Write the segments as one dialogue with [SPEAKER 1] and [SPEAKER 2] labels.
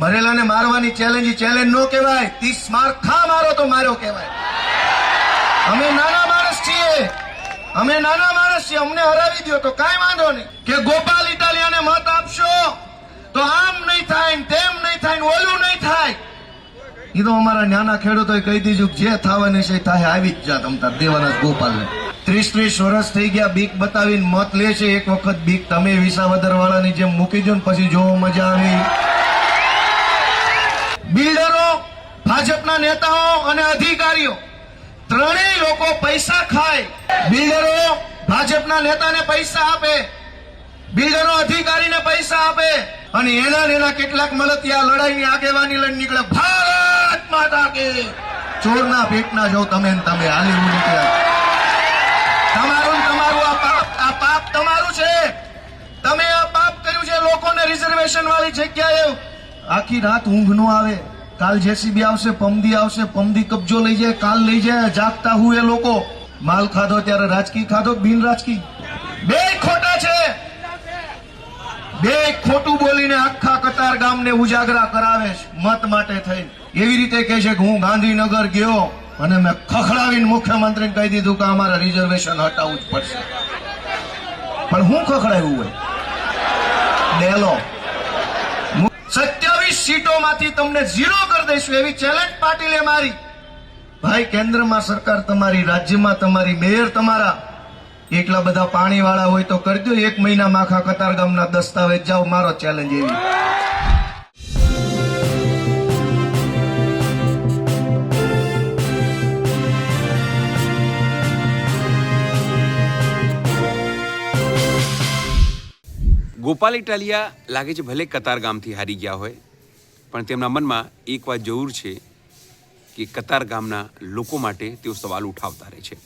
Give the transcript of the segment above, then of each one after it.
[SPEAKER 1] ભરેલાને મારવાની ચેલેન્જ નો કહેવાય, 30 માર ખા મારો તો માર્યો કહેવાય। અમે નાના માણસ છીએ, અમને હરાવી દો તો કાંઈ વાંધો નહીં। કે ગોપાલ ઇટાલિયાને મત આપશો તો આમ નહીં થાય, તેમ નહીં થાય, ઓલું નહીં થાય। એ તો અમારા નાના ખેડૂતોએ કહી દીધું જે થવાની છે થાય, આવી જ જા તમતાર દેવાના ગોપાલને। 30 વર્ષ થઈ ગયા બીક બતાવીને મત લે છે। એક વખત બીક તમે વિસાવદર વાળાની જેમ મૂકી દો ને પછી જોવો મજા આવી। બિલ્ડરો, ભાજપના નેતાઓ અને અધિકારીઓ ત્રણેય લોકો પૈસા ખાય। બિલ્ડરો ભાજપના નેતાને પૈસા આપે, બિલ્ડરો અધિકારીને પૈસા આપે અને એના કેટલાક મળતિયા લડાઈની આગેવાની લઈને નીકળે, ભારત માતા કે ચોરના પેટના જો તમે હાલી નીકળ્યા। તમારું આ પાપ તમારું છે, તમે આ પાપ કર્યું છે। લોકોને રિઝર્વેશન વાળી જગ્યાએ આખી રાત ઊંઘ નો આવે। કાલ જેસીબી આવશે, પમદી કબજો લઈ જાય, કાલ લઈ જાય। જાગતા હુએ લોકો માલ ખાધો ત્યારે રાજકીય ખાધો, બિન રાજકીય બે ખોટા છે। બે ખોટું બોલીને આખા કતાર ગામને ઉજાગરા કરાવે મત માટે થઈને। એવી રીતે કહે છે કે હું ગાંધીનગર ગયો અને મેં ખખડાવીને મુખ્યમંત્રીને કહી દીધું કે અમારા રિઝર્વેશન હટાવવું જ પડશે। પણ હું ખખડાવ્યું હોય ડેલો 27 સીટોમાંથી તમને 0 કરી દઈશું એવી ચેલેન્જ પાટીલે મારી। ભાઈ કેન્દ્રમાં સરકાર તમારી, રાજ્યમાં તમારી, મેયર તમારા, એટલા બધા પાણી વાળા હોય તો કરી દો। 1 મહિનામાં આખા કતારગામના દસ્તાવેજ જાઓ, મારો ચેલેન્જ એવી।
[SPEAKER 2] ગોપાલ ઇટાલિયા લાગે છે ભલે કતારગામથી હારી ગયા હોય, પણ તેમના મનમાં એક વાત જરૂર છે કે કતારગામના લોકો માટે તેઓ સવાલ ઉઠાવતા રહે છે।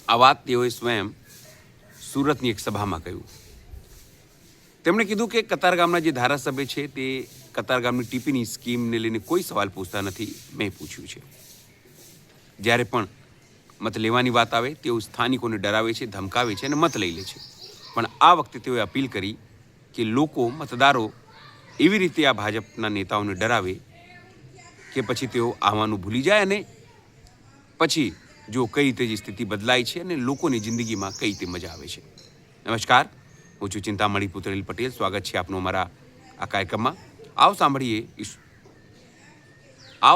[SPEAKER 2] આ વાત તેઓએ સ્વયં સુરતની એક સભામાં કહ્યું। તેમણે કીધું કે કતારગામના જે ધારાસભ્ય છે તે કતારગામની ટીપીની સ્કીમને લઈને કોઈ સવાલ પૂછતા નથી, મેં પૂછ્યું છે। જ્યારે પણ મત લેવાની વાત આવે તેઓ સ્થાનિકોને ડરાવે છે, ધમકાવે છે અને મત લઈ લે છે। પણ આ વખતે તેઓએ અપીલ કરી કે લોકો, મતદારો એવી રીતે આ ભાજપના નેતાઓને ડરાવે કે પછી તેઓ આવવાનું ભૂલી જાય અને પછી જો કઈ રીતે જે સ્થિતિ બદલાય છે અને લોકોની જિંદગીમાં કઈ રીતે મજા આવે છે। નમસ્કાર, હું છું ચિંતામણી પુત્રેલ પટેલ, સ્વાગત છે આપનું અમારા આ કાર્યક્રમમાં। આવો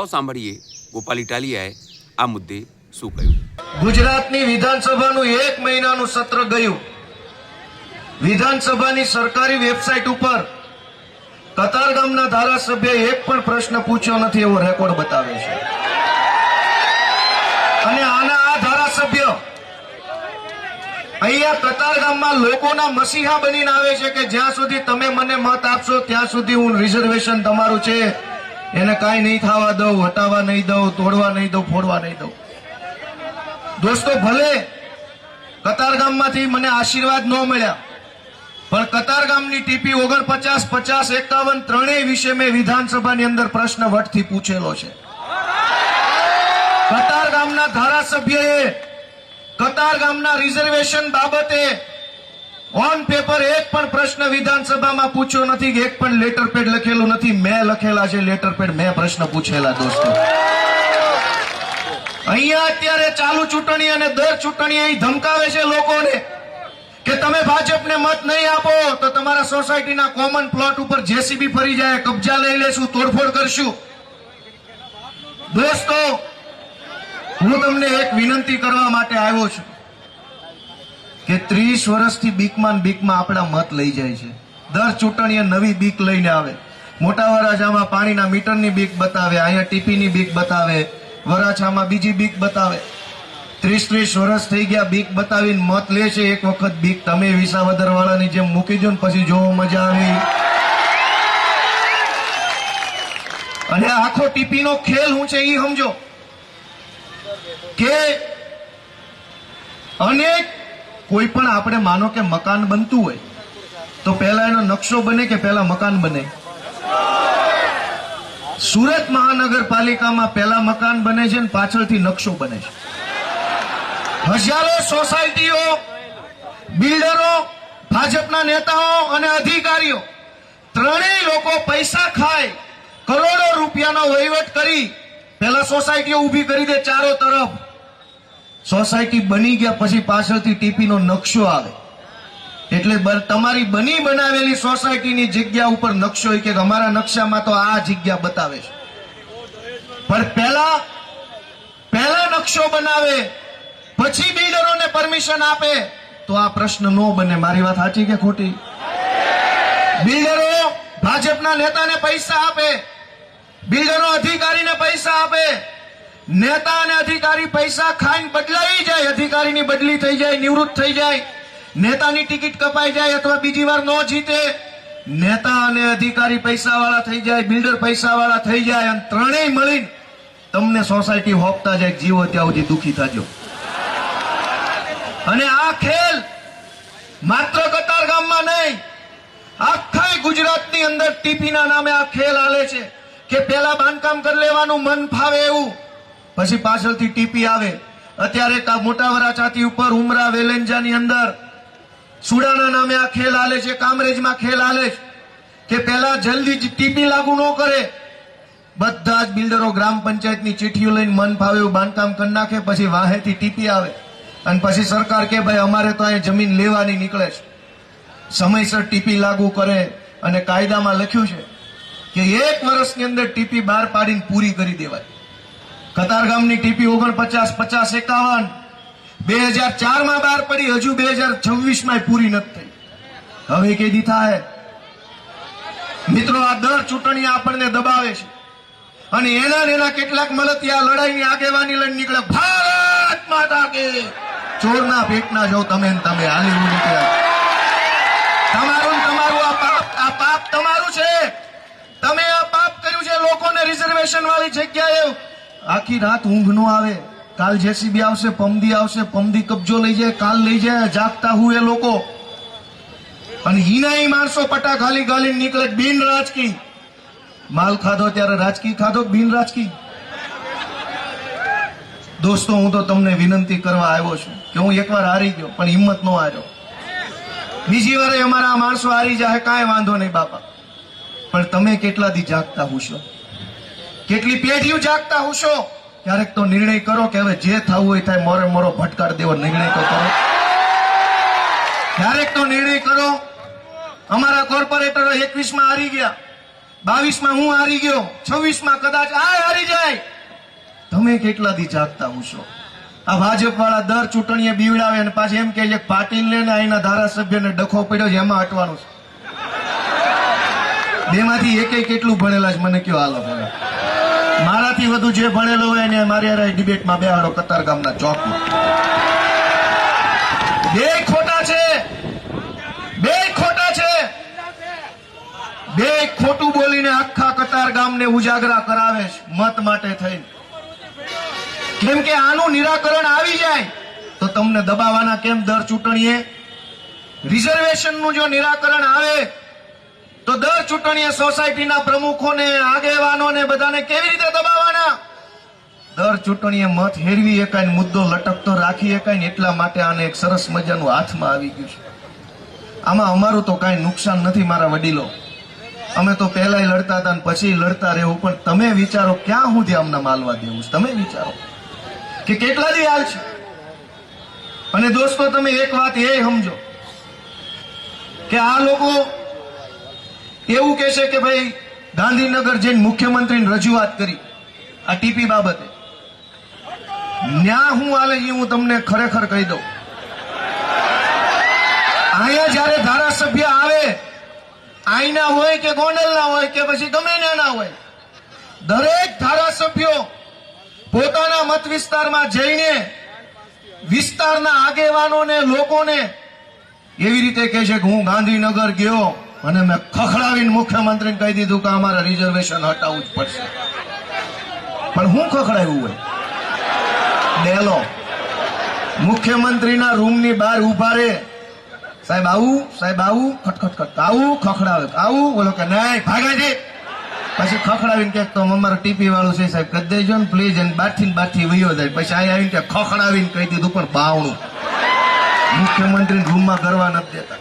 [SPEAKER 2] સાંભળીએ ગોપાલ ઇટાલિયાએ આ મુદ્દે શું કહ્યું।
[SPEAKER 1] ગુજરાતની વિધાનસભાનું 1 મહિનાનું સત્ર ગયું। વિધાનસભાની સરકારી વેબસાઇટ ઉપર કતારગામના ધારાસભ્યએ એક પણ પ્રશ્ન પૂછ્યો નથી એવો રેકોર્ડ બતાવે છે। અને આ ધારાસભ્ય અહીંયા કતારગામમાં લોકોના મસીહા બનીને આવે છે કે જ્યાં સુધી તમે મને મત આપશો ત્યાં સુધી હું રિઝર્વેશન તમારું છે એને કાંઈ નહીં થવા દઉં, હટાવવા નહીં દઉં, તોડવા નહીં દઉં, ફોડવા નહીં દઉં। દોસ્તો, ભલે કતારગામમાંથી મને આશીર્વાદ ન મળ્યા, પણ કતારગામની ટીપી 49, 50, 51 ત્રણેય વિશે મેં વિધાનસભાની અંદર પ્રશ્ન વટથી પૂછેલો છે। કતારગામના ધારાસભ્યએ કતારગામના રિઝર્વેશન બાબતે ઓન પેપર એક પણ પ્રશ્ન વિધાનસભામાં પૂછ્યો નથી, એક પણ લેટર પેડ લખેલું નથી। મેં લખેલા છે લેટર પેડ, મેં પ્રશ્ન પૂછેલા। દોસ્તો, અહીંયા અત્યારે ચાલુ ચૂંટણી અને દર ચૂંટણી અહીં ધમકાવે છે લોકોને કે તમે ભાજપને મત નહીં આપો તો તમારા સોસાયટીના કોમન પ્લોટ ઉપર જેસીબી ફરી જાય, કબજા લઈ લેશું, તોડફોડ કરશું। દોસ્તો, હું તમને એક વિનંતી કરવા માટે આવ્યો છું કે 30 વર્ષથી બીકમાં આપણા મત લઈ જાય છે। દર ચૂંટણીએ નવી બીક લઈને આવે। મોટા વરાછામાં પાણીના મીટરની બીક બતાવે, અહીંયા ટીપીની બીક બતાવે, વરાછામાં બીજી બીક બતાવે। 30 વર્ષ થઈ ગયા બીક બતાવીને મત લે છે। એક વખત બીક તમે વિસાવદર વાળાની જેમ મૂકી દો ને પછી જોવો મજા આવી। અને આખો ટીપીનો ખેલ શું છે એ સમજો કે અનેક કોઈ પણ આપણે માનો કે મકાન બનતું હોય તો પહેલા એનો નકશો બને કે પહેલા મકાન બને? સુરત મહાનગરપાલિકામાં પહેલા મકાન બને છે ને પાછળથી નકશો બને છે। હજારો સોસાયટીઓ, બિલ્ડરો, ભાજપના નેતાઓ અને અધિકારીઓ ત્રણેય લોકો પૈસા ખાય જગ્યાનો વહીવટ કરી પહેલા સોસાયટીઓ ઊભી કરી દે ચારો તરફ. સોસાયટી બની ગયા પછી પાછળથી ટીપીનો નકશો આવે એટલે તમારી બની બનાવેલી સોસાયટીની જગ્યા ઉપર નકશો હોય કે અમારા નકશામાં તો આ જગ્યા બતાવે છે. પણ પહેલા નકશો બનાવે પછી બિલ્ડરોને પરમિશન આપે તો આ પ્રશ્ન નો બને. મારી વાત સાચી કે ખોટી? બિલ્ડરો ભાજપના નેતાને પૈસા આપે, બિલ્ડરો અધિકારીને પૈસા આપે, નેતા અને અધિકારી પૈસા ખાઈને બદલાઈ જાય, અધિકારીની બદલી થઈ જાય, નિવૃત્ત થઈ જાય, નેતાની ટિકિટ કપાઈ જાય અથવા બીજી વાર ન જીતે, નેતા અને અધિકારી પૈસા વાળા થઈ જાય, બિલ્ડર પૈસા વાળા થઈ જાય અને ત્રણેય મળીને તમને સોસાયટી હોપતા જાય. જીવો ત્યાં સુધી દુખી થજો. અને આ ખેલ માત્ર કતારગામમાં નહીં, આખા ગુજરાતની અંદર ટીપીના નામે આ ખેલ હાલે છે કે પેલા બાંધકામ કરી લેવાનું મન ફાવે એવું, પછી પાછળથી ટીપી આવે. અત્યારે મોટા વરાછાથી ઉપર ઉમરા વેલેન્જાની અંદર સુડાના નામે આ ખેલ હાલે છે, કામરેજમાં ખેલ હાલે છે કે પેલા જલ્દી ટીપી લાગુ ન કરે, બધા જ બિલ્ડરો ગ્રામ પંચાયતની ચીઠીઓ લઈને મન ફાવે એવું બાંધકામ કરી નાખે, પછી વાહેથી ટીપી આવે અને પછી સરકાર કે ભાઈ અમારે તો અહીં જમીન લેવાની નીકળે છે. સમયસર ટીપી લાગુ કરે અને કાયદામાં લખ્યું છે કે 1 વર્ષની અંદર ટીપી બહાર પાડીને પૂરી કરી દેવાય. કતારગામની ટીપી 49, 50, 51 2004માં બહાર પડી, હજુ 2026માં પૂરી નથી થઈ. હવે કેદી થાય? મિત્રો, આ દર ચૂંટણી આપણને દબાવે છે અને એના કેટલાક મળતિયા લડાઈની આગેવાની લઈને નીકળે. ભારત માતા કે ચોરના પેટના જો તમે હાલી નીકળ્યા. તમારું આ પાપ તમારું છે. તમે આ પાપ કર્યું છે. લોકોને રિઝર્વેશન વાળી જગ્યાએ આખી રાત ઊંઘ નો આવે. કાલ જેસીબી આવશે, પમદી આવશે, પમદી કબજો લઈ જાય, કાલ લઈ જાય, જાગતા હુએ લોકો. અને હિનાઈ માણસો પટા ગાલી નીકળે. બિન રાજકી માલ ખાધો ત્યારે રાજકી ખાધો, બિન રાજકી. દોસ્તો, હું તો તમને વિનંતી કરવા આવ્યો છું કે હું એકવાર હારી ગયો પણ હિંમત નો હાર્યો. બીજી વારે અમારા આ માણસો હારી જાય, કાંઈ વાંધો નહીં બાપા, પણ તમે કેટલા દી જાગતા હુશો? કેટલી પેઢીઓ જાગતા હુશો? ક્યારેક તો નિર્ણય કરો કે હવે જે થવું હોય થાય, મોરો ભટકાડ દેવો નિર્ણય તો કરો. ક્યારેક તો નિર્ણય કરો. અમારા કોર્પોરેટરો 21માં હારી ગયા, 22માં હું હારી ગયો, 26માં કદાચ આ હારી જાય. તમે કેટલા દી જાગતા હુશો? આ ભાજપ વાળા દર ચૂંટણીએ બીવડાવે અને પાછી એમ કે છે પાટીલ ને અહીંના ધારાસભ્યને ડખો પડ્યો છે એમાં હટવાનું છે. બેમાંથી એકેય કેટલું ભણેલા છે મને કયો? હાલો ભણે. મારાથી વધુ જે ભણેલો હોય એને મારી હારે ડિબેટમાં બેહાડો કતારગામના ચોકમાં. બે ખોટા છે. બે ખોટું બોલીને આખા કતારગામને ઉજાગરા કરાવે છે મત માટે થઈને. કેમ કે આનું નિરાકરણ આવી જાય તો તમને દબાવવાના કેમ? દર ચૂંટણીએ રિઝર્વેશનનું જો નિરાકરણ આવે તો દર ચૂંટણીએ સોસાયટીના પ્રમુખોને, આગેવાનોને બધાને કેવી રીતે દબાવવાના? દર ચૂંટણીએ મત હેરવી એકાય, મુદ્દો લટકતો રાખી એકાય ને એટલા માટે આને એક સરસ મજાનું હાથમાં આવી ગયું છે. આમાં અમારું તો કાંઈ નુકસાન નથી મારા વડીલો. અમે તો પહેલાય લડતા હતા પછી લડતા રહેવું. પણ તમે વિચારો ક્યાં સુધી અમને માલવા દેવું? તમે વિચારો કે કેટલા દી હાલ છે. અને દોસ્તો, તમે એક વાત એ સમજો કે આ લોકો એવું કહે છે કે ભાઈ ગાંધીનગર જઈને મુખ્યમંત્રીને રજૂઆત કરી આ ટીપી બાબતે. ન્યા હું હાલે એ હું તમને ખરેખર કહી દઉં. અહીંયા જયારે ધારાસભ્ય આવે, આઈના હોય કે ગોંડલના હોય કે પછી ગમે ના હોય, દરેક ધારાસભ્યો પોતાના મત વિસ્તારમાં જઈને વિસ્તારના આગેવાનોને, લોકોને એવી રીતે કહે છે કે હું ગાંધીનગર ગયો અને મેં ખખડાવીને મુખ્યમંત્રીને કહી દીધું કે અમારા રિઝર્વેશન હટાવવું જ પડશે. પણ હું ખખડાવ્યું હોય? ડેલો મુખ્યમંત્રીના રૂમની બહાર ઉભા રહે, સાહેબ આવું, સાહેબ આવું, ખટખટ આવું, ખખડાવે આવું, બોલો કે નહીં ભાગાજી. પછી ખખડાવીને કે તો અમારું ટીપી વાળું છે સાહેબ કરી દેજો ને પ્લીઝ. અને બારથી વયો જાય. પછી અહીં આવીને કે ખખડાવીને કહી દીધું પણ બાવણું. મુખ્યમંત્રી રૂમમાં કરવા નથી દેતા.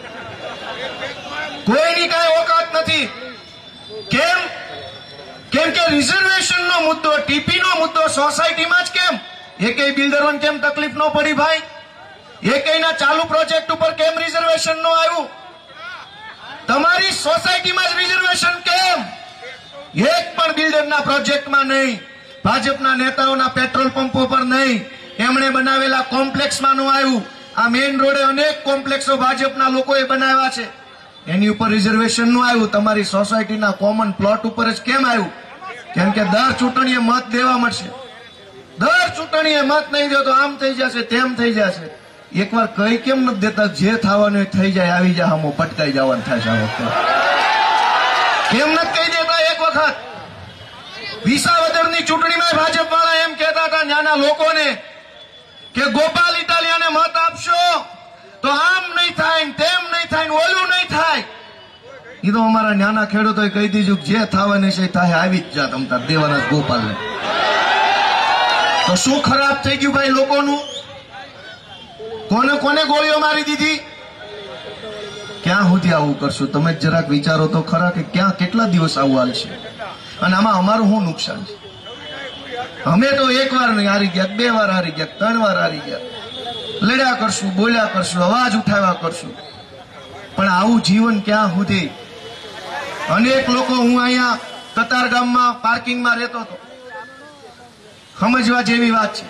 [SPEAKER 1] કોઈની કાંઈ ઓકાત નથી. કેમ કે રિઝર્વેશનનો મુદ્દો, ટીપીનો મુદ્દો સોસાયટીમાં જ કેમ? એકેય બિલ્ડરોને કેમ તકલીફ ન પડી ભાઈ? એકેયના ચાલુ પ્રોજેક્ટ ઉપર કેમ રિઝર્વેશન ન આવ્યું? તમારી સોસાયટીમાં જ રિઝર્વેશન કેમ? એક પણ બિલ્ડરના પ્રોજેક્ટમાં નહીં, ભાજપના નેતાઓના પેટ્રોલ પંપો પર નહીં, એમણે બનાવેલા કોમ્પ્લેક્સમાં ન આવ્યું. આ મેઇન રોડે અનેક કોમ્પ્લેક્સો ભાજપના લોકોએ બનાવ્યા છે, એની ઉપર રિઝર્વેશન નું આવ્યું. તમારી સોસાયટીના કોમન પ્લોટ ઉપર જ કેમ આવ્યું? કેમ કે દર ચૂંટણીએ મત દેવા મળશે. દર ચૂંટણીએ મત નહીં દો તો આમ થઈ જશે, તેમ થઈ જશે. એકવાર કઈ કેમ નથી દેતા? જે થવાનું એ થઈ જાય, આવી જાય, આમો પટકાઈ જવાનું થાય છે. આ વખતે કેમ નથી કહી દેતા? એક વખત વિસાવદરની ચૂંટણીમાં ભાજપ વાળા એમ કહેતા હતા નાના લોકોને કે ગોપાલ ઇટાલિયાને મત આપશો તો આમ નહીં થાય, તેમ નહીં થાય, ઓલું નહીં થાય. એ તો અમારા નાના ખેડૂતોએ કહી દીધું જે થવાની છે થાય, આવી જ જા તમતા દેવાના ગોપાલને. તો શું ખરાબ થઈ ગયું ભાઈ લોકોનું? કોને કોને ગોળીઓ મારી દીધી? ક્યાં સુધી આવું કરશું? તમે જરાક વિચારો તો ખરા કે ક્યાં કેટલા દિવસ આવું હાલશે? અને આમાં અમારું શું નુકસાન છે? અમે તો એક વાર નહીં હારી ગયા, 2 વાર હારી ગયા, 3 વાર હારી ગયા. લડ્યા કરશું, બોલ્યા કરશું, અવાજ ઉઠાવ્યા કરશું, પણ આવું જીવન ક્યાં સુધી? અનેક લોકો, હું અહીંયા કતાર ગામમાં પાર્કિંગમાં રહેતો હતો, સમજવા જેવી વાત છે.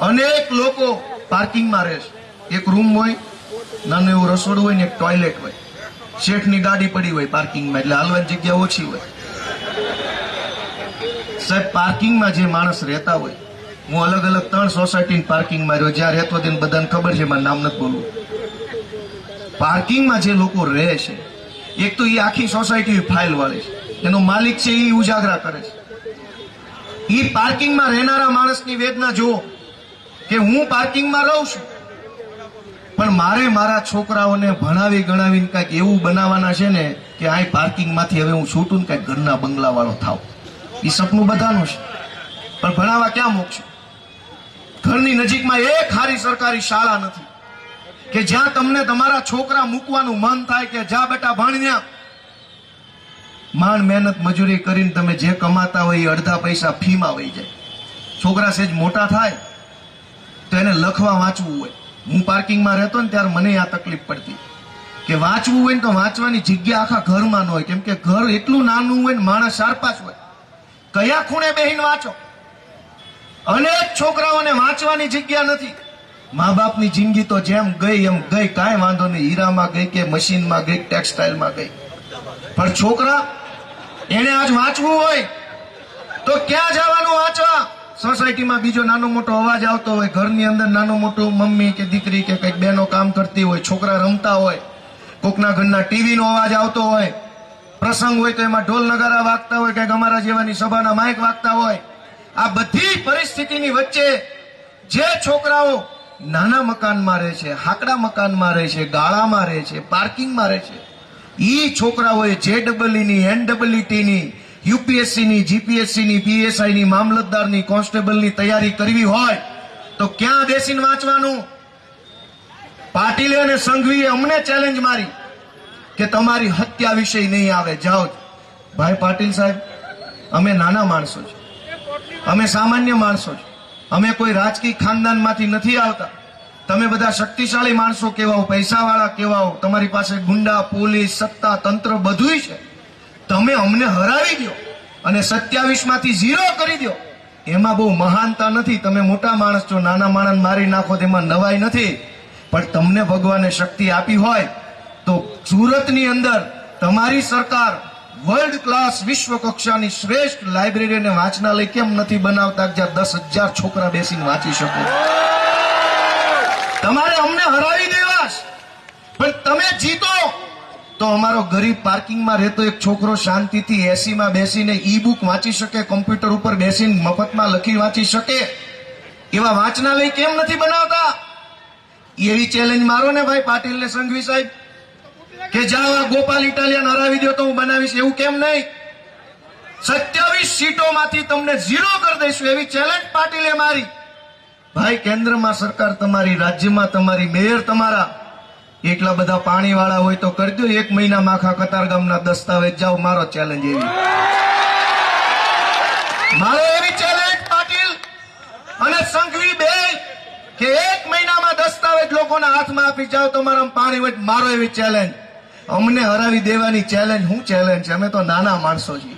[SPEAKER 1] અનેક લોકો પાર્કિંગમાં રહે છે. એક રૂમ હોય, નાનું એવું રસોડું હોય ને એક ટોયલેટ હોય. શેઠની ગાડી પડી હોય પાર્કિંગમાં, એટલે હાલવાની જગ્યા ઓછી હોય. સાહેબ, પાર્કિંગમાં જે માણસ રહેતા હોય, હું અલગ અલગ 3 સોસાયટી પાર્કિંગમાં રહ્યો, જ્યાં રહેતો તેને બધાને ખબર છે, મારું નામ નથી બોલવું. પાર્કિંગમાં જે લોકો રહે છે, એક તો એ આખી સોસાયટી ફાઇલ વાળે છે, એનો માલિક છે એ ઉજાગરા કરે છે. એ પાર્કિંગમાં રહેનારા માણસની વેદના જુઓ કે હું પાર્કિંગમાં રહું છું, પણ મારે મારા છોકરાઓને ભણાવી ગણાવીને કંઈક એવું બનાવવાના છે ને કે આ પાર્કિંગમાંથી હવે હું છૂટું ને કંઈક ઘરના બંગલા વાળો થાવ. એ સપનું બધાનું છે, પણ ભણાવવા ક્યાં મૂકશું? ઘરની નજીકમાં એક સારી સરકારી શાળા નથી કે જ્યાં તમને તમારા છોકરા મૂકવાનું મન થાય કે જા બેટા ભણ્યા. માંડ મહેનત મજૂરી કરીને તમે જે કમાતા હોય એ અડધા પૈસા ફીમાં વહી જાય. છોકરા સેજ મોટા થાય તો એને લખવા વાંચવું હોય. હું પાર્કિંગમાં રહેતો ને ત્યારે મને આ તકલીફ પડતી કે વાંચવું હોય ને તો વાંચવાની જગ્યા આખા ઘરમાં ન હોય, કેમ કે ઘર એટલું નાનું હોય ને માણસ 4-5 હોય. કયા ખૂણે બેહીને વાંચો? અનેક છોકરાઓને વાંચવાની જગ્યા નથી. મા બાપની જિંદગી તો જેમ ગઈ એમ ગઈ, કાંઈ વાંધો નહીં. હીરામાં ગઈ કે મશીનમાં ગઈ, ટેક્સટાઇલમાં ગઈ, પણ છોકરા એને આજ વાંચવું હોય તો ક્યાં જવાનું વાંચવા? સોસાયટીમાં બીજો નાનો મોટો અવાજ આવતો હોય, ઘરની અંદર નાનો મોટો મમ્મી કે દીકરી કે કઈક બહેનો કામ કરતી હોય, છોકરા રમતા હોય, કોકના ઘરના ટીવીનો અવાજ આવતો હોય, પ્રસંગ હોય તો એમાં ઢોલ નગારા વાગતા હોય, કઈક અમારા જેવાની સભાના માઇક વાગતા હોય. આ બધી પરિસ્થિતિની વચ્ચે જે છોકરાઓ નાના મકાનમાં રહે છે, હાકડા મકાનમાં રહે છે, ગાળામાં રહે છે, પાર્કિંગમાં રહે છે, ઈ છોકરાઓએ JEEની, NEETની, UPSCની, GPSCની, PSIની, મામલતદારની, કોન્સ્ટેબલની તૈયારી કરવી હોય તો ક્યાં બેસીને વાંચવાનું? પાટીલે અને સંઘવીએ અમને ચેલેન્જ મારી કે તમારી હત્યા વિષય નહીં આવે, જાઓ. ભાઈ પાટીલ સાહેબ, અમે નાના માણસો છે, અમે સામાન્ય માણસો છે, અમે કોઈ રાજકીય ખાનદાનમાંથી નથી આવતા. તમે બધા શક્તિશાળી માણસો કેવાઓ, પૈસાવાળા કેવાઓ, તમારી પાસે ગુંડા, પોલીસ, સત્તા, તંત્ર બધું છે. તમે અમને હરાવી દો અને 27 માંથી 0 કરી દો, એમાં બહુ મહાનતા નથી. તમે મોટા માણસ છો, નાના માણસ મારી નાખો તેમાં નવાઈ નથી. પણ તમને ભગવાને શક્તિ આપી હોય તો સુરતની અંદર તમારી સરકાર વર્લ્ડ ક્લાસ વિશ્વ કક્ષાની શ્રેષ્ઠ લાઇબ્રેરી અને વાંચનાલય કેમ નથી બનાવતા જ્યાં 10,000 છોકરા બેસીને વાંચી શકે? તમારે અમને હરાવી દેવા, પણ તમે જીતો તો અમારો ગરીબ પાર્કિંગમાં રહેતો એક છોકરો શાંતિથી એસીમાં બેસીને ઈ-બુક વાંચી શકે, કોમ્પ્યુટર ઉપર બેસીને મફતમાં લખી વાંચી શકે. એવા વાંચનાલય કેમ નથી બનાવતા? એવી ચેલેન્જ મારો ને ભાઈ પાટીલ ને સંઘવી સાહેબ કે જાઓ આ ગોપાલ ઇટાલિયન હરાવી દો તો હું બનાવીશ. એવું કેમ નહીં? 27 સીટોમાંથી તમને 0 કરી દઈશું એવી ચેલેન્જ પાટીલે મારી. ભાઈ, કેન્દ્રમાં સરકાર તમારી, રાજ્યમાં તમારી, મેયર તમારા, એકલા બધા પાણી વાળા હોય તો કરી દો 1 મહિનામાં આખા કતાર ગામના દસ્તાવેજ, જાઓ, મારો ચેલેન્જ એવી. લોકોના હાથમાં આપી જાઓ તમારા પાણી વચ મારો એવી ચેલેન્જ. અમને હરાવી દેવાની ચેલેન્જ શું ચેલેન્જ છે? અમે તો નાના માણસો છીએ.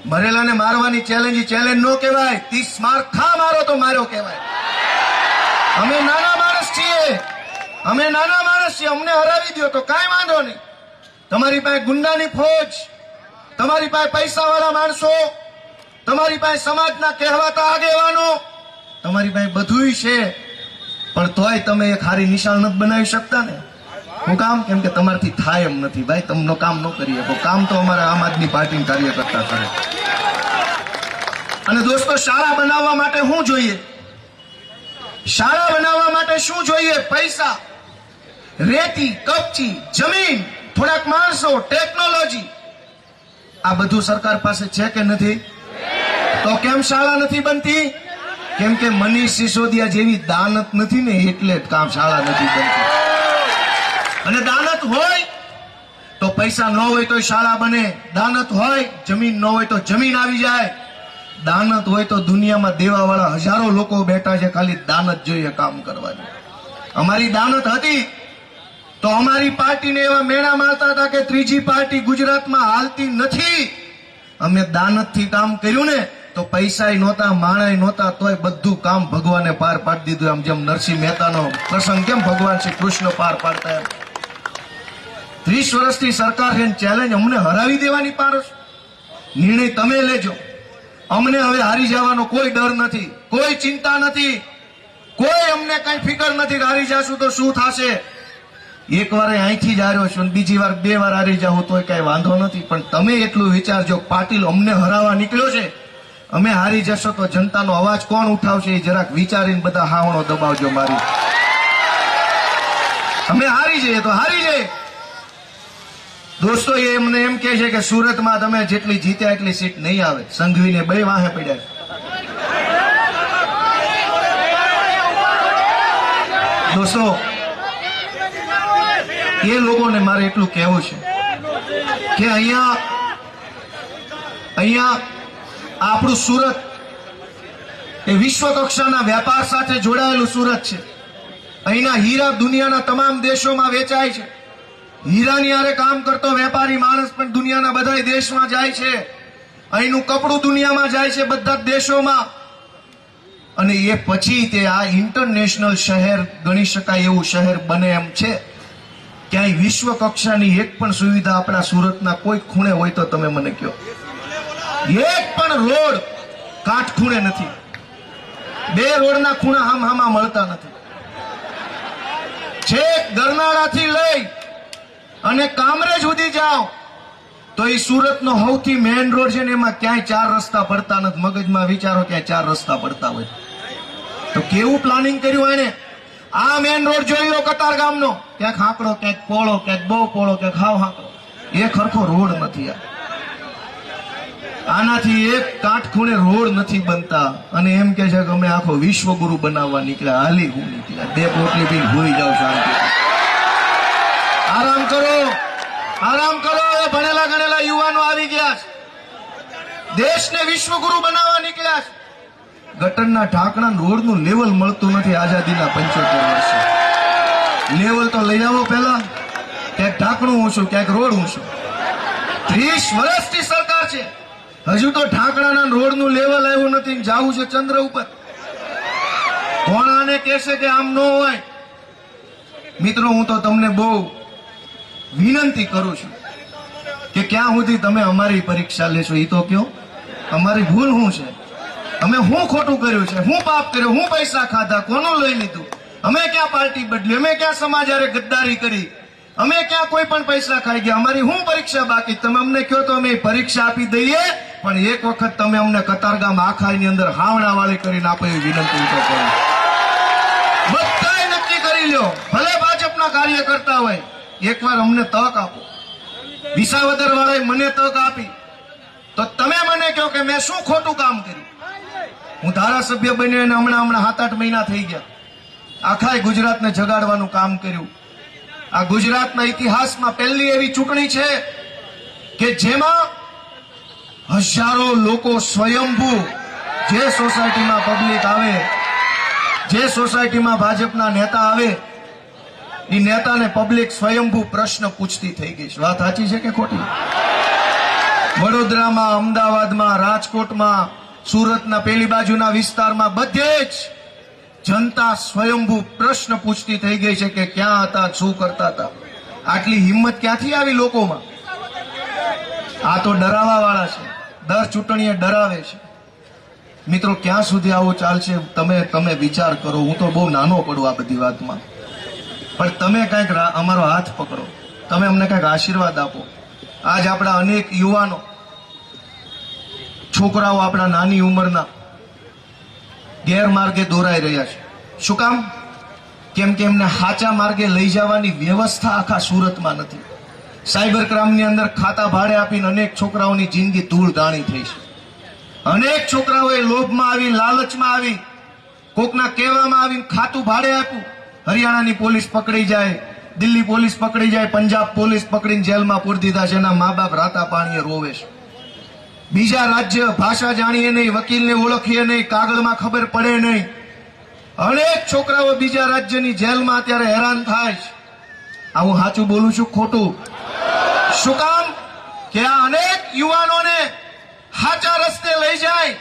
[SPEAKER 1] મરેલાને મારવાની ચેલેન્જ નો કહેવાય. 30 માર ખા મારો તો માર્યો કહેવાય. અમે નાના માણસ છીએ. અમને હરાવી દો તો કાંઈ વાંધો નહીં. તમારી પાસે ગુંડાની ફોજ, તમારી પાસે પૈસાવાળા માણસો, તમારી પાસે સમાજના કહેવાતા આગેવાનો, તમારી પાસે બધુંય છે, પણ તોય તમે એક હારી નિશાન નથી બનાવી શકતા ને. હું કામ? કેમ કે તમારાથી થાય એમ નથી ભાઈ. તમને કામ ન કરી શકો. કામ તો અમારા આમ આદમી પાર્ટી કાર્યકર્તા કરે. અને દોસ્તો, શાળા બનાવવા માટે શું જોઈએ? શાળા બનાવવા માટે શું જોઈએ? પૈસા, રેતી, કપચી, જમીન, થોડાક માણસો, ટેકનોલોજી. આ બધું સરકાર પાસે છે કે નથી? તો કેમ શાળા નથી બનતી? કેમ કે મનીષ સિસોદિયા જેવી દાનત નથી ને, એટલે જ કામ શાળા નથી બનતી. અને દાનત હોય તો પૈસા ન હોય તો શાળા બને. દાનત હોય, જમીન ન હોય તો જમીન આવી જાય. દાનત હોય તો દુનિયામાં દેવાવાળા હજારો લોકો બેઠા છે, ખાલી દાનત જોઈએ કામ કરવાની. અમારી દાનત હતી તો અમારી પાર્ટીને એવા મેણા મારતા હતા કે ત્રીજી પાર્ટી ગુજરાતમાં હાલતી નથી. અમે દાનતથી કામ કર્યું ને તો પૈસા નહોતા, માણાય નહોતા, તોય બધું કામ ભગવાને પાર પાડી દીધું. આમ જેમ નરસિંહ મહેતાનો પ્રસંગ કેમ ભગવાન શ્રી કૃષ્ણ પાર પાડતા એમ. 30 વર્ષથી સરકાર છે, ચેલેન્જ અમને હરાવી દેવાની પાડો છો. નિર્ણય તમે લેજો. અમને હવે હારી જવાનો કોઈ ડર નથી, કોઈ ચિંતા નથી, કોઈ અમને કઈ ફિકર નથી કે હારી જશું તો શું થશે. એક વાર અહીંથી જ હાર્યો છું, બીજી વાર 2 વાર હારી જાઉં તોય કઈ વાંધો નથી. પણ તમે એટલું વિચારજો, પાટીલ અમને હરાવવા નીકળ્યો છે, અમે હારી જશો તો જનતાનો અવાજ કોણ ઉઠાવશે એ જરાક વિચારીને બધા હાવણો દબાવજો મારી. અમે હારી જઈએ તો હારી જઈએ. દોસ્તો, એ એમને એમ કે છે કે સુરતમાં તમે જેટલી જીત્યા એટલી સીટ નહીં આવે. સંઘવીને 2 વાહે પડ્યા. દોસ્તો, એ લોકોને મારે એટલું કહેવું છે કે અહીંયા આપણું સુરત એ વિશ્વ કક્ષાના વેપાર સાથે જોડાયેલું સુરત છે. અહીંના હીરા દુનિયાના તમામ દેશોમાં વેચાય છે. હીરાની હારે કામ કરતો વેપારી માણસ પણ દુનિયાના બધા દેશમાં જાય છે. અહીંનું કપડું દુનિયામાં જાય છે, બધા જ દેશોમાં. અને એ પછી તે આ ઇન્ટરનેશનલ શહેર ગણી શકાય એવું શહેર બને એમ છે. ક્યાંય વિશ્વ કક્ષાની એક પણ સુવિધા આપણા સુરતના કોઈ ખૂણે હોય તો તમે મને કહો. એક પણ રોડ કાંઠ ખૂણે નથી. 2 રોડના ખૂણા હામા મળતા નથી. છેક ગરનાળાથી લઈ અને કામરેજ સુધી જાઓ તો એ સુરતનો સૌથી મેઇન રોડ છે ને, એમાં ક્યાંય 4 રસ્તા પડતા નથી. મગજમાં વિચારો ક્યાંય 4 રસ્તા પડતા હોય તો કેવું પ્લાનિંગ કર્યું એને. આ મેઇન રોડ જોઈ લો કતારગામનો, ક્યાંક હાંકડો, ક્યાંક પોળો, ક્યાંક બહુ પોળો, ક્યાંક હાવ હાંકડો. એ ખરખો રોડ નથી. આનાથી એક કાંઠ ખૂણે રોડ નથી બનતા. અને એમ કે છે કે અમે આખો વિશ્વગુરુ બનાવવા નીકળ્યા. હાલી હું નીકળ્યા. 2 પોટલી પીને ભૂલી જાવ શાંતિ. આરામ કરો, આરામ કરો. એ ભણેલા ગણેલા યુવાનો આવી ગયા છે, દેશને વિશ્વગુરુ બનાવવા નીકળ્યા છે. ગટરના ઢાંકણા રોડનું લેવલ મળતું નથી. આઝાદીના 75 વર્ષે લેવલ તો લઈ આવો પહેલા. ક્યાંક ઢાંકણું ઊંચું, ક્યાંક રોડ ઊંચું. 30 વર્ષથી સરકાર છે, હજુ તો ઢાંકણાના રોડનું લેવલ આવ્યું નથી. જવું છે ચંદ્ર ઉપર. કોણ આને કહેશે કે આમ ન હોય? મિત્રો, હું તો તમને બહુ વિનંતી કરું છું કે ક્યાં સુધી તમે અમારી પરીક્ષા લેશો એ તો કયો. અમારી ભૂલ શું છે? અમે શું ખોટું કર્યું છે? શું પાપ કર્યો? શું પૈસા ખાધા? કોનું લઈ લીધું? અમે ક્યાં પાર્ટી બદલી? અમે ક્યાં સમાજ હારે ગદ્દારી કરી? અમે ક્યાં કોઈ પણ પૈસા ખાઈ ગયા? અમારી શું પરીક્ષા બાકી? તમે અમને કહો તો અમે પરીક્ષા આપી દઈએ. પણ એક વખત તમે અમને કતારગામ આખાની અંદર હાવણાવાળી કરીને આપો એવી વિનંતી તો કરો. બધાએ નક્કી કરી લ્યો, ભલે ભાજપના કાર્યકર્તા હોય, એકવાર અમને તક આપો. વિસાવદર વાળાએ મને તક આપી તો તમે મને કહો કે મેં શું ખોટું કામ કર્યું. હું ધારાસભ્ય બન્યો અને હમણાં 7-8 મહિના થઈ ગયા. આખા ગુજરાતને જગાડવાનું કામ કર્યું. આ ગુજરાતના ઇતિહાસમાં પહેલી એવી ચૂંટણી છે કે જેમાં હજારો લોકો સ્વયંભૂ, જે સોસાયટીમાં પબ્લિક આવે, જે સોસાયટીમાં ભાજપના નેતા આવે, એ નેતાને પબ્લિક સ્વયંભૂ પ્રશ્ન પૂછતી થઈ ગઈ છે. વાત સાચી છે કે ખોટી? વડોદરામાં, અમદાવાદમાં, રાજકોટમાં, સુરતના પેલી બાજુના વિસ્તારમાં બધે જ જનતા સ્વયંભૂ પ્રશ્ન પૂછતી થઈ ગઈ છે કે ક્યાં હતા, શું કરતા હતા. આટલી હિંમત ક્યાંથી આવી લોકોમાં? આ તો ડરાવા વાળા છે, દર ચૂંટણીએ ડરાવે છે. મિત્રો, ક્યાં સુધી આવું ચાલશે તમે વિચાર કરો. હું તો બહુ નાનો પડું આ બધી વાતમાં, પણ તમે કંઈક અમારો હાથ પકડો, તમે અમને કંઈક આશીર્વાદ આપો. આજ આપણા અનેક યુવાનો, છોકરાઓ આપણા નાની ઉંમરના ગેરમાર્ગે દોરાઈ રહ્યા છે. શું કામ? કેમ કે એમને સાચા માર્ગે લઈ જવાની વ્યવસ્થા આખા સુરતમાં નથી. સાયબર ક્રાઇમની અંદર ખાતા ભાડે આપીને અનેક છોકરાઓની જિંદગી ધૂળ ધાણી થઈ છે. અનેક છોકરાઓએ લોભમાં આવી, લાલચમાં આવી, કોકના કહેવામાં આવીને ખાતું ભાડે આપ્યું. હરિયાણાની પોલીસ પકડી જાય, દિલ્હી પોલીસ પકડી જાય, પંજાબ પોલીસ પકડીને જેલમાં પૂરી દીધા છે. એના મા બાપ રાતા પાણીએ રોવે છે. બીજા રાજ્ય ભાષા જાણીએ નહીં, વકીલને ઓળખીએ નહીં, કાગળમાં ખબર પડે નહીં. અનેક છોકરાઓ બીજા રાજ્યની જેલમાં અત્યારે હેરાન થાય છે. આ હું સાચું બોલું છું ખોટું? શું કામ? કે આ અનેક યુવાનોને સાચા રસ્તે લઈ જાય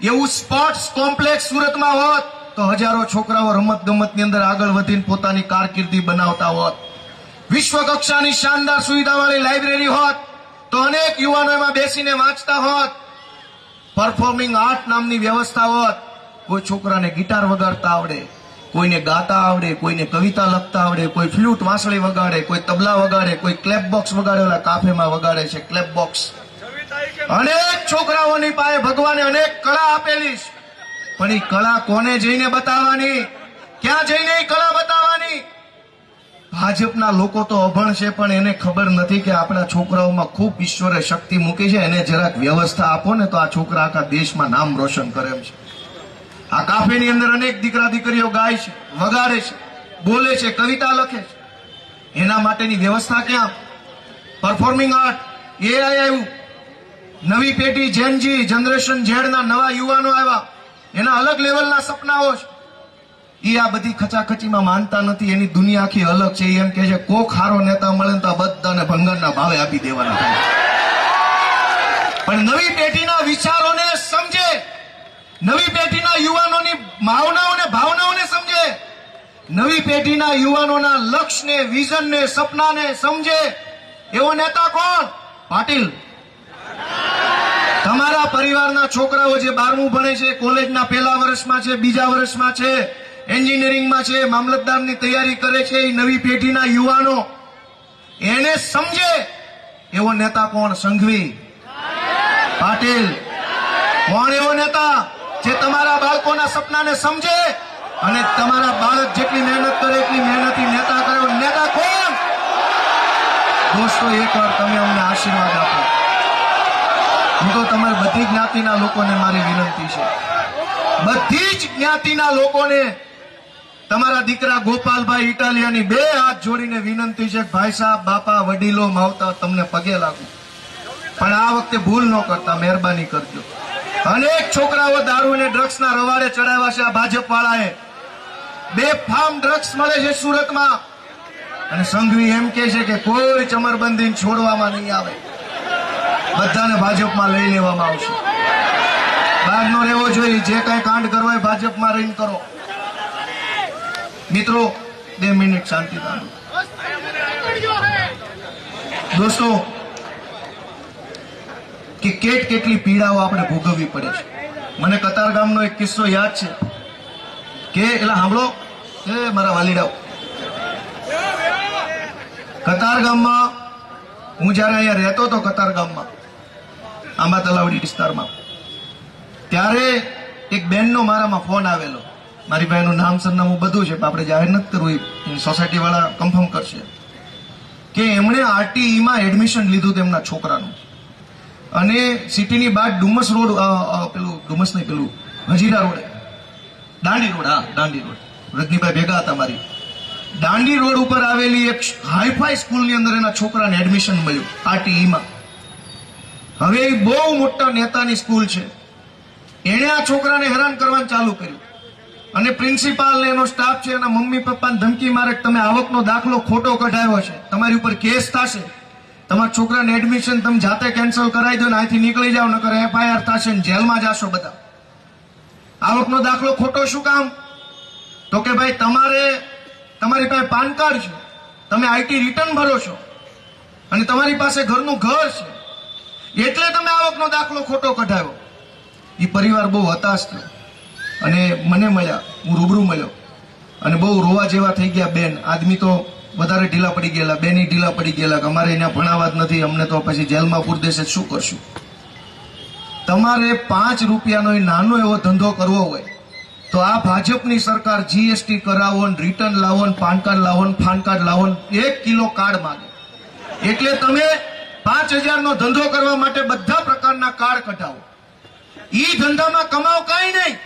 [SPEAKER 1] એવું સ્પોર્ટ્સ કોમ્પ્લેક્સ સુરતમાં હોત તો હજારો છોકરાઓ રમત ગમતની અંદર આગળ વધીને પોતાની કારકિર્દી બનાવતા હોત. વિશ્વ કક્ષાની શાનદાર સુવિધાવાળી લાઇબ્રેરી હોત તો અનેક યુવાનો એમાં બેસીને વાંચતા હોત. પરફોર્મિંગ આર્ટ નામની વ્યવસ્થા હોત. કોઈ છોકરાને ગિટાર વગાડતા આવડે, કોઈને ગાતા આવડે, કોઈને કવિતા લખતા આવડે, કોઈ ફ્લૂટ વાંસળી વગાડે, કોઈ તબલા વગાડે, કોઈ ક્લેપ બોક્સ વગાડે. ઓલા કાફેમાં વગાડે છે ક્લેપ બોક્સ. અનેક છોકરાઓની પાસે ભગવાને અનેક કળા આપેલી છે, પણ એ કળા કોને જઈને બતાવવાની? ક્યાં જઈને એ કળા બતાવવાની? ભાજપના લોકો તો અભણ છે, પણ એને ખબર નથી કે આપણા છોકરાઓમાં ખૂબ ઈશ્વરે શક્તિ મૂકી છે. એને જરાક વ્યવસ્થા આપો ને તો આ છોકરા આખા દેશમાં નામ રોશન કરે એમ છે. આ કાફેની અંદર અનેક દીકરા દીકરીઓ ગાય છે, વગાડે છે, બોલે છે, કવિતા લખે છે. એના માટેની વ્યવસ્થા ક્યાં? પરફોર્મિંગ આર્ટ, એઆઈ આવ્યું, નવી પેઢી જેનજી જનરેશન ઝેડના નવા યુવાનો આવ્યા, એના અલગ લેવલના સપનાઓ છે. એ આ બધી ખચાખચીમાં માનતા નથી. એની દુનિયા આખી અલગ છે. એમ કે છે કોક હારો નેતા મળે તો આ બધાને ભંગારના ભાવે આપી દેવાના થાય. પણ નવી પેઢીના વિચારોને સમજે, નવી પેઢીના યુવાનોની ભાવનાઓને સમજે, નવી પેઢીના યુવાનોના લક્ષ્યને, વિઝનને, સપનાને સમજે એવો નેતા કોણ? પાટીલ. તમારા પરિવારના છોકરાઓ જે 12મું ભણે છે, કોલેજના પહેલા વર્ષમાં છે, બીજા વર્ષમાં છે, એન્જિનિયરિંગમાં છે, મામલતદારની તૈયારી કરે છે, એ નવી પેઢીના યુવાનો એને સમજે એવો નેતા કોણ? સંઘવી, પાટીલ. કોણ એવો નેતા જે તમારા બાળકોના સપનાને સમજે અને તમારા બાળક જેટલી મહેનત કરે એટલી મહેનતી નેતા કરે? નેતા કોણ? દોસ્તો, એકવાર તમે અમને આશીર્વાદ આપો. હું તો તમારી બધી જ્ઞાતિના લોકોને મારી વિનંતી છે, બધી જ જ્ઞાતિના લોકોને તમારા દીકરા ગોપાલભાઈ ઇટાલિયાની 2 હાથ જોડીને વિનંતી છે. ભાઈ સાહેબ, બાપા, વડીલો, માવતા, તમને પગે લાગુ, પણ આ વખતે ભૂલ ન કરતા, મહેરબાની કરજો. અનેક છોકરાઓ દારૂ અને ડ્રગ્સના રવાડે ચડાવ્યા છે આ ભાજપ વાળાએ. બેફામ ડ્રગ્સ મળે છે સુરતમાં, અને સંઘવી એમ કે છે કે કોઈ ચમરબંધી છોડવામાં નહીં આવે, બધાને ભાજપમાં લઈ લેવામાં આવશે. બહાર નો રહેવો જોઈએ. જે કઈ કાંડ કરવો હોય ભાજપમાં રહીને કરો. મિત્રો, 2 મિનિટ શાંતિ રાખો. દોસ્તો, કે કેટલી પીડાઓ આપણે ભોગવવી પડે છે. મને કતારગામનો એક કિસ્સો યાદ છે કે એલા સાંભળો એ મારા વાલીડાઓ, કતારગામમાં હું જયારે અહીંયા રહેતો હતો, કતારગામમાં આંબા તલાવડી વિસ્તારમાં, ત્યારે એક બેનનો મારામાં ફોન આવેલો. મારી બહેનનું નામ, સરનામું બધું છે, આપણે જાહેર નથી કરવું, સોસાયટી વાળા કન્ફર્મ કરશે, કે એમણે આરટીઈમાં એડમિશન લીધું તેમના છોકરાનું, અને સિટીની બહાર ડુમસ રોડ, પેલું ડુમસ નહીં, પેલું હજીરા રોડ, દાંડી રોડ, હા દાંડી રોડ, રજનીભાઈ ભેગા હતા મારી, દાંડી રોડ ઉપર આવેલી એક હાઈફાઈ સ્કૂલની અંદર એના છોકરાને એડમિશન મળ્યું આરટીઈમાં. હવે એ બહુ મોટા નેતાની સ્કૂલ છે. એણે આ છોકરાને હેરાન કરવાનું ચાલુ કર્યું. અને પ્રિન્સિપાલ ને એનો સ્ટાફ છે એના મમ્મી પપ્પાને ધમકી મારે કે તમે આવકનો દાખલો ખોટો કઢાવ્યો છે, તમારી ઉપર કેસ થશે, તમારા છોકરાને એડમિશન તમે જાતે કેન્સલ કરાવી દો ને અહીંથી નીકળી જાઓ, નકર FIR થશે ને જેલમાં જાશો બધા. આવકનો દાખલો ખોટો શું કામ? તો કે ભાઈ તમારી પાસે પાન કાર્ડ છે, તમે IT રિટર્ન ભરો છો અને તમારી પાસે ઘરનું ઘર છે એટલે તમે આવકનો દાખલો ખોટો કઢાવ્યો. એ પરિવાર બહુ હતાશ થયો અને મને મળ્યા, હું રૂબરૂ મળ્યો અને બહુ રોવા જેવા થઈ ગયા. બેન આદમી તો વધારે ઢીલા પડી ગયેલા, બેની ઢીલા પડી ગયેલા કે અમારે અહીંયા ભણાવવા જ નથી, અમને તો પછી જેલમાં પૂર દેશે, શું કરશું? તમારે 5 રૂપિયાનો નાનો એવો ધંધો કરવો હોય તો આ ભાજપની સરકાર GST કરાવો, રિટર્ન લાવો, પાન કાર્ડ લાવો, ફાન કાર્ડ લાવો, 1 કિલો કાર્ડ માંગે. એટલે તમે 5000 નો ધંધો કરવા માટે બધા પ્રકારના કાર્ડ કઢાવો. ઈ ધંધામાં કમાઓ કઈ નહીં,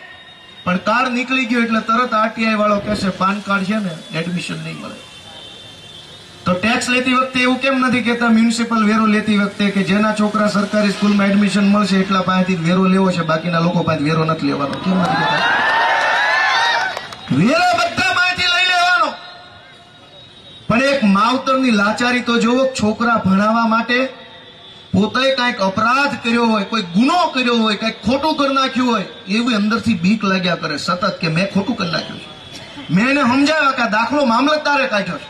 [SPEAKER 1] પણ કાર્ડ નીકળી ગયો એટલે તરત RTI વાળો કહેશે પાન કાર્ડ છે ને એડમિશન નહીં મળે. તો ટેક્સ લેતી વખતે એવું કેમ નથી કહેતા, મ્યુનિસિપલ વેરો લેતી વખતે કે જેના છોકરા સરકારી સ્કૂલમાં એડમિશન મળશે એટલા પાસેથી વેરો લેવો છે, બાકીના લોકો પાસે વેરો નથી લેવાનો? કેમ નથી કહેતા? વેરો બધા પાસેથી લઈ લેવાનો. પણ એક માવતરની લાચારી તો જોવો, છોકરા ભણાવવા માટે પોતે કઈક અપરાધ કર્યો હોય, કોઈ ગુનો કર્યો હોય, કઈક ખોટું કરી નાખ્યું હોય, એવી અંદરથી બીક લાગ્યા કરે સતત કે મેં ખોટું કરી નાખ્યું છે. મેં એને સમજાવ્યા કે આ દાખલો મામલતદારે કાઢ્યો છે,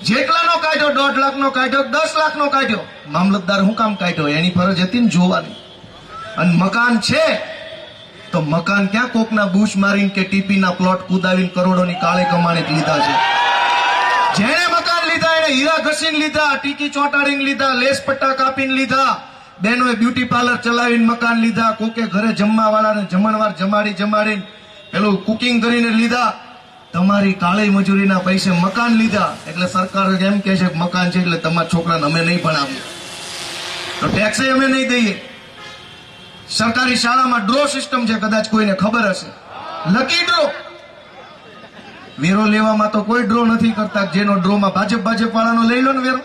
[SPEAKER 1] જેટલાનો કાઢ્યો, 1.5 લાખનો કાઢ્યો, 10 લાખનો કાઢ્યો, મામલતદાર શું કામ કાઢ્યો? એની ફરજ હતી ને જોવાની. અને મકાન છે તો મકાન ક્યાં કોકના બૂચ મારીને કે ટીપીના પ્લોટ કુદાવીને કરોડોની કાળે કમાણી લીધા છે? જેને મકાન લીધા એને હીરા ઘસીને લીધા, ટીકી ચોંટાડીને લીધા, લેસ પટ્ટા કાપીને લીધા, બહેનોએ બ્યુટી પાર્લર ચલાવીને મકાન લીધા, કોકે ઘરે જમવા વાળાને જમણવાર જમાડીને પેલું કુકિંગ કરીને લીધા. તમારી કાળી મજૂરીના પૈસે મકાન લીધા. એટલે સરકાર એમ કે છે કે મકાન છે એટલે તમારા છોકરાને અમે નહીં ભણાવીએ, તો ટેક્સ અમે નહીં દઈએ. સરકારી શાળામાં ડ્રો સિસ્ટમ છે, કદાચ કોઈને ખબર હશે, લકી ડ્રો. વેરો લેવામાં તો કોઈ ડ્રો નથી કરતા, જેનો ડ્રોમાં ભાજપ વાળાનો લઈ લો ને વેરો.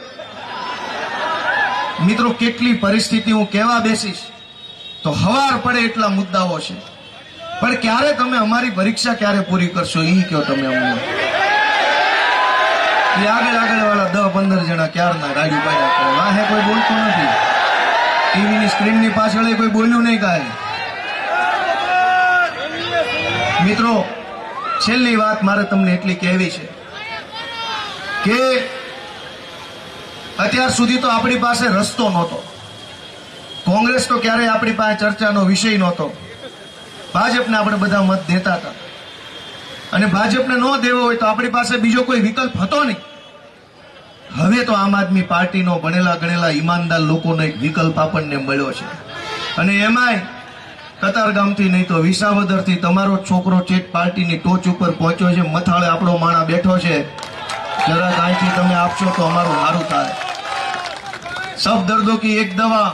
[SPEAKER 1] મિત્રો કેટલી પરિસ્થિતિ હું કહેવા બેસીશ તો હવાર પડે એટલા મુદ્દાઓ છે, પણ ક્યારે તમે અમારી પરીક્ષા ક્યારે પૂરી કરશો એ કહો તમે અમને. એ આગળ વાળા 10-15 જણા ક્યારના ગાડી પાડ્યા કરે, વાહે કોઈ બોલતું નથી, ટીવીની સ્ક્રીનની પાછળ કોઈ બોલ્યું નહીં કાંઈ. મિત્રો છેલ્લી વાત મારે તમને એટલી કહેવી છે કે અત્યાર સુધી તો આપણી પાસે રસ્તો નહોતો, કોંગ્રેસ તો ક્યારેય આપણી પાસે ચર્ચાનો વિષય નહોતો, ભાજપને આપણે બધા મત દેતા હતા અને ભાજપને ન દેવો હોય તો આપણી પાસે બીજો કોઈ વિકલ્પ હતો નહીં. હવે તો આમ આદમી પાર્ટીનો ભણેલા ગણેલા ઈમાનદાર લોકોનો એક વિકલ્પ આપણને મળ્યો છે અને એમાંય કતારગામથી નહીં તો વિસાવદરથી તમારો છોકરો ચેટ પાર્ટીની ટોચ ઉપર પહોંચ્યો છે, મથાળે આપણો માણા બેઠો છે. જરાક અહીંથી તમે આપશો તો અમારું સારું થાય. સબ દર્દો કી એક દવા,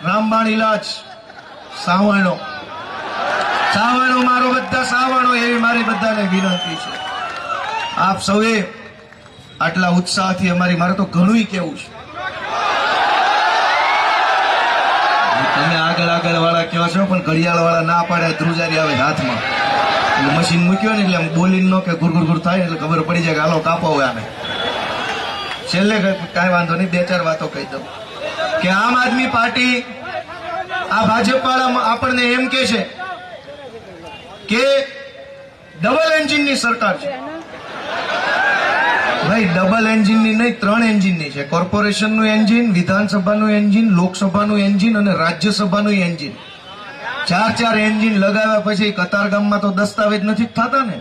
[SPEAKER 1] રામબાણ ઇલાજ, સાવરણો મારો બધા સાવરણો, એવી મારી બધાને વિનંતી છે. આપ સૌએ આટલા ઉત્સાહથી મારે તો ઘણું કેવું છે. તમે આગળ વાળા કેવા છો, પણ ઘડિયાળ વાળા ના પાડે, ધ્રુજારી આવે હાથમાં, એટલે મશીન મૂક્યો ને એટલે બોલીને નો કે ગુર થાય એટલે ખબર પડી જાય કે હાલો કાપો હોય આને. છેલ્લે કાંઈ વાંધો નહીં, 2-4 વાતો કહી દઉં કે આમ આદમી પાર્ટી આ ભાજપ વાળા આપણને એમ કે છે કે ડબલ એન્જિનની સરકાર છે. ભાઈ ડબલ એન્જિનની નહીં, 3 એન્જિનની છે. કોર્પોરેશનનું એન્જિન, વિધાનસભાનું એન્જિન, લોકસભાનું એન્જિન અને રાજ્યસભાનું એન્જિન. 4 એન્જિન લગાવ્યા પછી કતારગામમાં તો દસ્તાવેજ નથી થતા ને,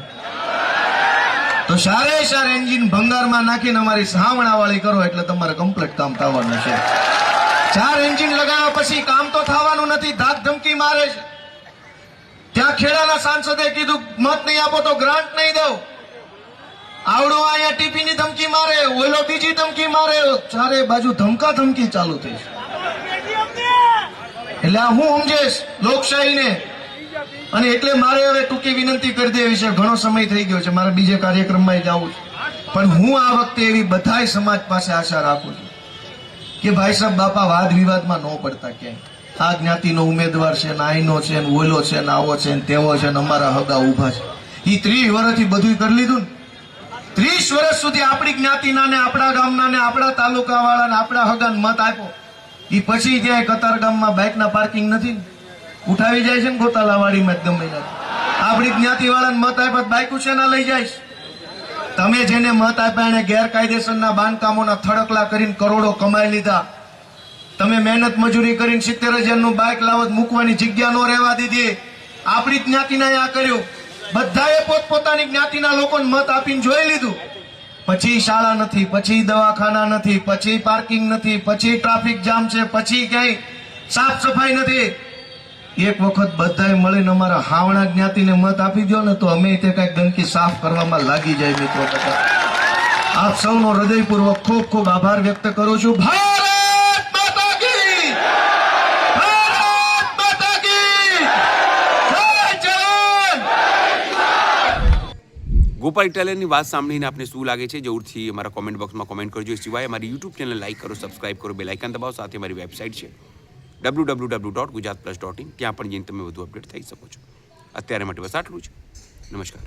[SPEAKER 1] તો 4 એન્જિન ભંગારમાં નાખીને અમારી સાવણાવાળી કરો એટલે તમારે કમ્પ્લીટ કામ થવાનું છે. 4 એન્જિન લગાવ્યા પછી કામ તો થવાનું નથી, ધાક ધમકી મારે છે. ત્યાં ખેડાના સાંસદે કીધું મત નહીં આપો તો ગ્રાન્ટ નહીં દઉં, આવડો અહીંયા ટીપીની ધમકી મારે, ઓલો બીજી ધમકી મારે, 4 બાજુ ધમકા ધમકી ચાલુ થઈ છે. એટલે આ હું સમજેશ લોકશાહીને, અને એટલે મારે હવે ટૂંકી વિનંતી કરી દેવી છે. ઘણો સમય થઈ ગયો છે, મારે બીજે કાર્યક્રમમાં જવું છે, પણ હું આ વખતે એવી બધાય સમાજ પાસે આશા રાખું છું કે ભાઈ સાહેબ બાપા વાદ વિવાદમાં ન પડતા ક્યાંય. આ જ્ઞાતિનો ઉમેદવાર છે ને, આઈનો છે ને, ઓલો છે ને, આવો છે ને, તેવો છે ને, અમારા હગા ઉભા છે, એ 30 વર્ષથી બધું કરી લીધું ને 30 વર્ષ સુધી આપણી જ્ઞાતિના ને આપણા ગામના ને આપણા તાલુકા વાળા ને આપણા હગાને મત આપ્યો. એ પછી ત્યાં કતાર ગામમાં બાઇકના પાર્કિંગ નથી ને. ઉઠાવી જાય છે ને ગોતાલાવાડીમાં જ ગમે ત્યાં. આપણી જ્ઞાતિ વાળાને મત આપ્યા બાઇક ઉછેના લઈ જાય છે. તમે જેને મત આપ્યા એને ગેરકાયદેસરના બાંધકામોના થડકલા કરીને કરોડો કમાઈ લીધા. તમે મહેનત મજૂરી કરીને 70,000 નું બાઇક લાવત મૂકવાની જગ્યા ન રહેવા દીધી. આપણી જ્ઞાતિના આ કર્યું. બધાએ પોતપોતાની જ્ઞાતિના લોકોને મત આપીને જોઈ લીધું. પછી શાળા નથી, પછી દવાખાના નથી, પછી પાર્કિંગ નથી, પછી ટ્રાફિક જામ છે, પછી ક્યાંય સાફ સફાઈ નથી. એક વખત બધાએ મળીને અમારા હાવણા જ્ઞાતિને મત આપી દો ને તો અમે તે કઈક ગંદકી સાફ કરવામાં લાગી જાય મિત્રો. આપ સૌનો હૃદયપૂર્વક ખૂબ ખૂબ આભાર વ્યક્ત કરું છું. ભારત માતા કી! ભારત માતા કી! જય જવાન!
[SPEAKER 2] ગોપાલ ઇટાલિયાની વાત સાંભળીને આપને શું લાગે છે જરૂરથી અમારા કોમેન્ટ બોક્સમાં કોમેન્ટ કરજો. એ સિવાય અમારી યુટ્યુબ ચેનલ લાઈક કરો, સબસ્ક્રાઇબ કરો, બેલ આઇકન દબાવો. સાથે અમારી વેબસાઇટ છે www.gujaratplus.in. ત્યાં પણ જઈને તમે વધુ અપડેટ થઈ શકો છો. અત્યારે માટે બસ આટલું જ. નમસ્કાર.